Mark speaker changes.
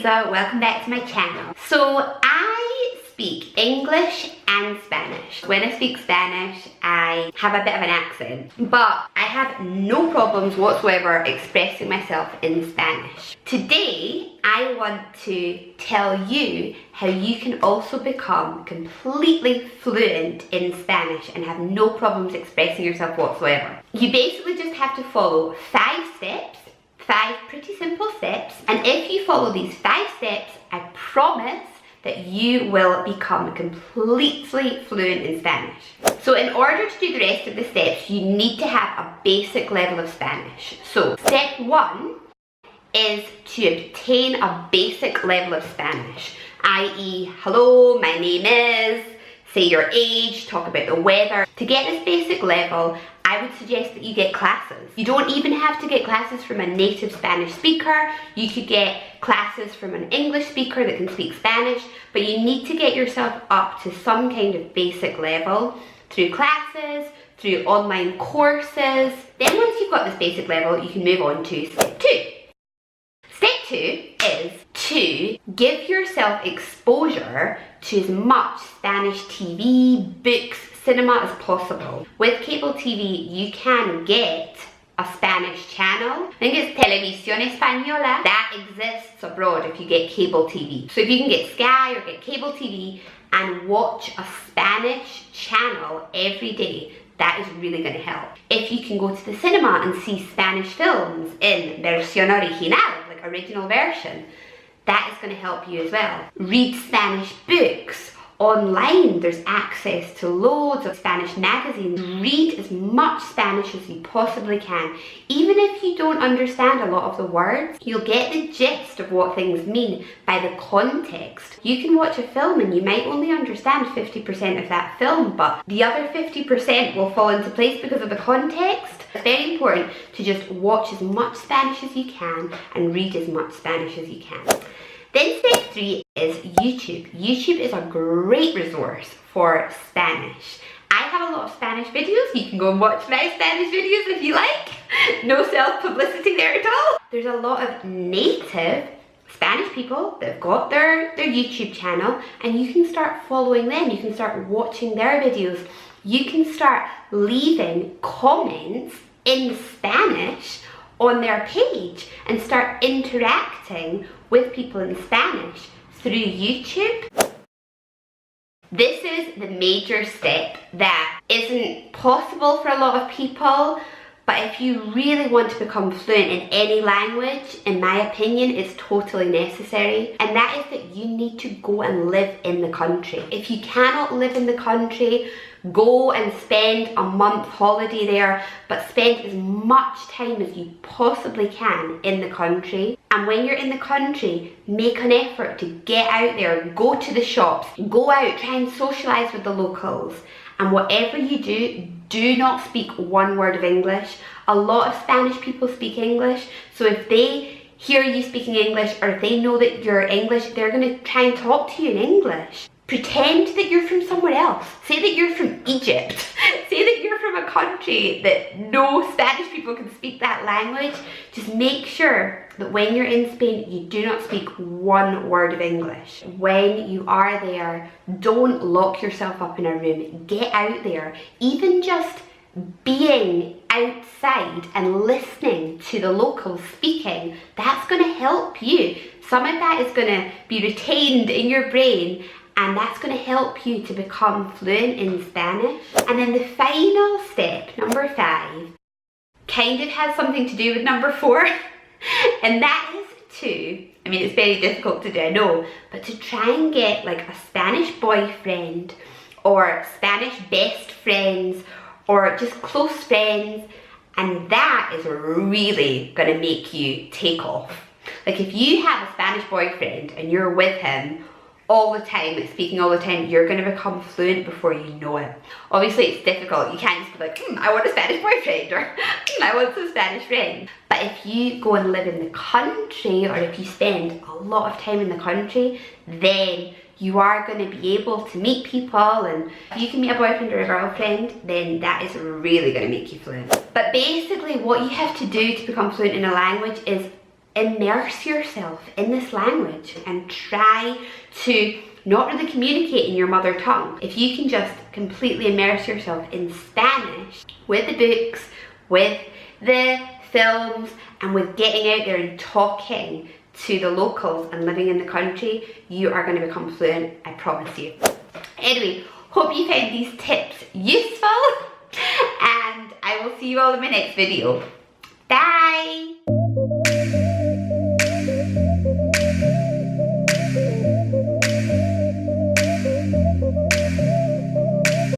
Speaker 1: Lisa, welcome back to my channel. So I speak English and Spanish. When I speak Spanish, I have a bit of an accent, but I have no problems whatsoever expressing myself in Spanish. Today, I want to tell you how you can also become completely fluent in Spanish and have no problems expressing yourself whatsoever. You basically just have to follow 5 steps. 5 pretty simple steps, and if you follow these 5 steps, I promise that you will become completely fluent in Spanish. So in order to do the rest of the steps, you need to have a basic level of Spanish. So step 1 is to obtain a basic level of Spanish, i.e. hello, my name is, say your age, talk about the weather. To get this basic level, I would suggest that you get classes. You don't even have to get classes from a native Spanish speaker. You could get classes from an English speaker that can speak Spanish, but you need to get yourself up to some kind of basic level through classes, through online courses. Then once you've got this basic level, you can move on to step 2. Step 2 is to give yourself exposure to as much Spanish TV, books, cinema as possible. With cable TV, you can get a Spanish channel. I think it's Televisión Española. That exists abroad if you get cable TV. So if you can get Sky or get cable TV and watch a Spanish channel every day, that is really going to help. If you can go to the cinema and see Spanish films in versión original, like original version, that is going to help you as well. Read Spanish books. Online, there's access to loads of Spanish magazines. Read as much Spanish as you possibly can. Even if you don't understand a lot of the words, you'll get the gist of what things mean by the context. You can watch a film and you might only understand 50% of that film, but the other 50% will fall into place because of the context. It's very important to just watch as much Spanish as you can and read as much Spanish as you can. Then step 3 is YouTube. YouTube is a great resource for Spanish. I have a lot of Spanish videos. You can go and watch my Spanish videos if you like. No self-publicity there at all. There's a lot of native Spanish people that have got their YouTube channel, and you can start following them. You can start watching their videos. You can start leaving comments in Spanish on their page and start interacting with people in Spanish through YouTube. This is the major step that isn't possible for a lot of people, but if you really want to become fluent in any language, in my opinion, it's totally necessary. And that is that you need to go and live in the country. If you cannot live in the country, go and spend a month holiday there, but spend as much time as you possibly can in the country. And when you're in the country, make an effort to get out there, go to the shops, go out, try and socialise with the locals. And whatever you do, do not speak one word of English. A lot of Spanish people speak English, so if they hear you speaking English, or if they know that you're English, they're going to try and talk to you in English. Pretend that you're from somewhere else. Say that you're from Egypt. Say that you're from a country that no Spanish people can speak that language. Just make sure that when you're in Spain, you do not speak one word of English. When you are there, don't lock yourself up in a room. Get out there. Even just being outside and listening to the locals speaking, that's going to help you. Some of that is going to be retained in your brain, and that's going to help you to become fluent in Spanish. And then the final step, number 5, kind of has something to do with number 4, and that is to, I mean, it's very difficult to do, I know, but to try and get like a Spanish boyfriend or Spanish best friends or just close friends, and that is really going to make you take off. Like if you have a Spanish boyfriend and you're with him all the time, like speaking all the time, you're going to become fluent before you know it. Obviously it's difficult. You can't just be like, I want a Spanish boyfriend, or I want some Spanish friends. But if you go and live in the country, or if you spend a lot of time in the country, then you are going to be able to meet people, and if you can meet a boyfriend or a girlfriend, then that is really going to make you fluent. But basically what you have to do to become fluent in a language is immerse yourself in this language and try to not really communicate in your mother tongue. If you can just completely immerse yourself in Spanish with the books, with the films, and with getting out there and talking to the locals and living in the country, you are going to become fluent, I promise you. Anyway, hope you found these tips useful, and I will see you all in my next video. Bye!